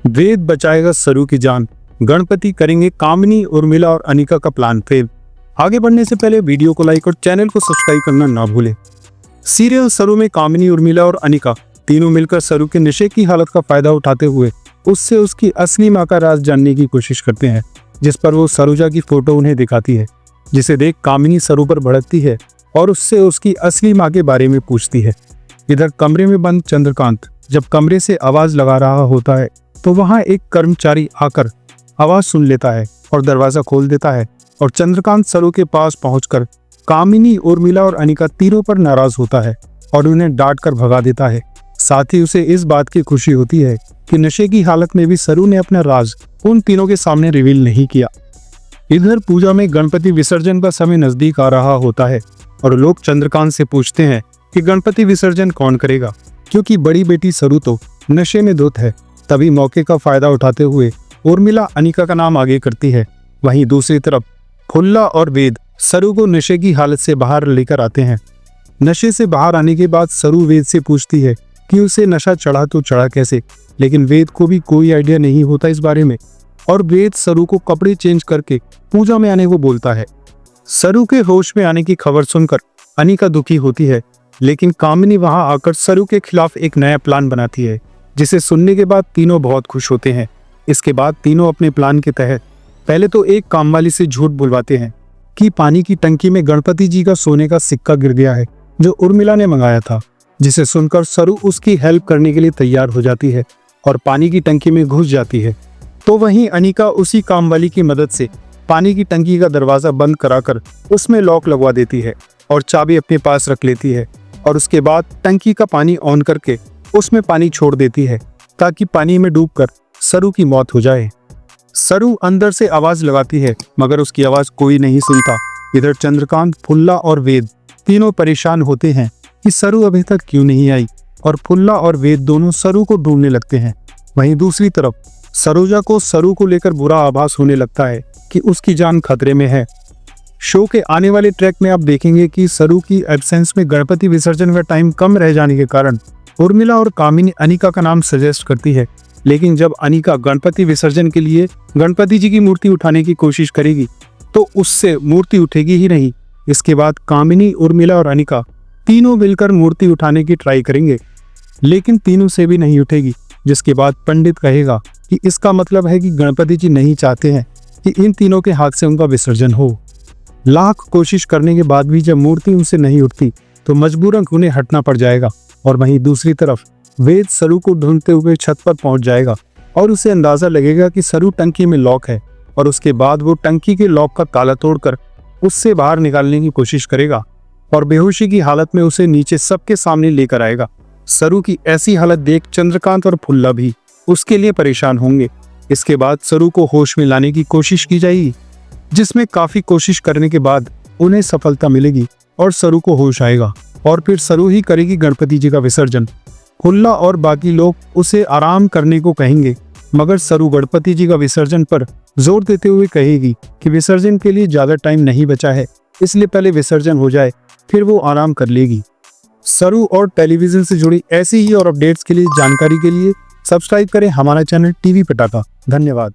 वेद बचाएगा सरू की जान, गणपति करेंगे कामिनी, उर्मिला और अनिका का प्लान फेल। आगे बढ़ने से पहले वीडियो को लाइक और चैनल को सब्सक्राइब करना ना भूलें। सीरियल सरू में कामिनी, उर्मिला और अनिका तीनों मिलकर सरू के नशे की हालत का फायदा उठाते हुए उससे उसकी असली माँ का राज जानने की कोशिश करते हैं, जिस पर वो सरोजा की फोटो उन्हें दिखाती है, जिसे देख कामिनी सरू पर भड़कती है और उससे उसकी असली माँ के बारे में पूछती है। इधर कमरे में बंद चंद्रकांत जब कमरे से आवाज लगा रहा होता है तो वहां एक कर्मचारी आकर आवाज सुन लेता है और दरवाजा खोल देता है और चंद्रकांत सरू के पास पहुंचकर कामिनी, उर्मिला और अनिका तीनों पर नाराज होता है और उन्हें डांट कर भगा देता है। साथ ही उसे इस बात की खुशी होती है कि नशे की हालत में भी सरू ने अपना राज उन तीनों के सामने रिवील नहीं किया। इधर पूजा में गणपति विसर्जन का समय नजदीक आ रहा होता है और लोग चंद्रकांत से पूछते हैं कि गणपति विसर्जन कौन करेगा, क्योंकि बड़ी बेटी सरू तो नशे में धुत है। तभी मौके का फायदा उठाते हुए उर्मिला अनिका का नाम आगे करती है। वहीं दूसरी तरफ फुल्ला और वेद सरू को नशे की हालत से बाहर लेकर आते हैं। नशे से बाहर आने के बाद सरू वेद से पूछती है कि उसे नशा चढ़ा तो चढ़ा कैसे, लेकिन वेद को भी कोई आइडिया नहीं होता इस बारे में और वेद सरू को कपड़े चेंज करके पूजा में आने को बोलता है। सरू के होश में आने की खबर सुनकर अनिका दुखी होती है, लेकिन कामिनी वहां आकर सरू के खिलाफ एक नया प्लान बनाती है, जिसे सुनने के बाद तीनों बहुत खुश होते हैं। इसके बाद तीनों अपने प्लान के तहत पहले तो एक कामवाली से झूठ बुलवाते हैं कि पानी की टंकी में गणपति जी का सोने का सिक्का गिर गया है जो उर्मिला ने मंगाया था, जिसे सुनकर सरू उसकी हेल्प करने के लिए तैयार हो जाती है और पानी की टंकी में घुस जाती है। तो वहीं अनिका उसी कामवाली की मदद से पानी की टंकी का दरवाजा बंद कराकर उसमें लॉक लगवा देती है और चाबी अपने पास रख लेती है और उसके बाद टंकी का पानी ऑन करके उसमें पानी छोड़ देती है ताकि पानी में डूबकर सरू की मौत हो जाए। सरू अंदर से आवाज लगाती है मगर उसकी आवाज कोई नहीं सुनता। इधर चंद्रकांत, फुल्ला और वेद तीनों परेशान होते हैं कि सरू अभी तक क्यों नहीं आई और फुल्ला और वेद दोनों सरू को ढूंढने लगते हैं। वहीं दूसरी तरफ सरोजा को सरू को लेकर बुरा आभास होने लगता है कि उसकी जान खतरे में है। शो के आने वाले ट्रैक में आप देखेंगे कि सरू की एब्सेंस में गणपति विसर्जन का टाइम कम रह जाने के कारण उर्मिला और कामिनी अनिका का नाम सजेस्ट करती है, लेकिन जब अनिका गणपति विसर्जन के लिए गणपति जी की मूर्ति उठाने की कोशिश करेगी तो उससे मूर्ति उठेगी ही नहीं। इसके बाद कामिनी, उर्मिला और अनिका तीनों मिलकर मूर्ति उठाने की ट्राई करेंगे, लेकिन तीनों से भी नहीं उठेगी, जिसके बाद पंडित कहेगा कि इसका मतलब है कि गणपति जी नहीं चाहते हैं कि इन तीनों के हाथ से उनका विसर्जन हो। लाख कोशिश करने के बाद भी जब मूर्ति उनसे नहीं उठती तो मजबूरन उन्हें हटना पड़ जाएगा। और वहीं दूसरी तरफ वेद सरू को ढूंढते हुए छत पर पहुंच जाएगा और उसे अंदाजा लगेगा कि सरू टंकी में लॉक है और उसके बाद वो टंकी के लॉक का ताला तोड़कर उससे बाहर निकालने की कोशिश करेगा और बेहोशी की हालत में उसे नीचे सबके सामने लेकर आएगा। सरू की ऐसी हालत देख चंद्रकांत और फुल्ला भी उसके लिए परेशान होंगे। इसके बाद सरू को होश में लाने की कोशिश की जाएगी, जिसमें काफी कोशिश करने के बाद उन्हें सफलता मिलेगी और सरू को होश आएगा और फिर सरू ही करेगी गणपति जी का विसर्जन। फुल्ला और बाकी लोग उसे आराम करने को कहेंगे, मगर सरू गणपति जी का विसर्जन पर जोर देते हुए कहेगी कि विसर्जन के लिए ज्यादा टाइम नहीं बचा है, इसलिए पहले विसर्जन हो जाए फिर वो आराम कर लेगी। सरू और टेलीविजन से जुड़ी ऐसी ही और अपडेट्स के लिए जानकारी के लिए सब्सक्राइब करें हमारा चैनल टीवी पटाखा। धन्यवाद।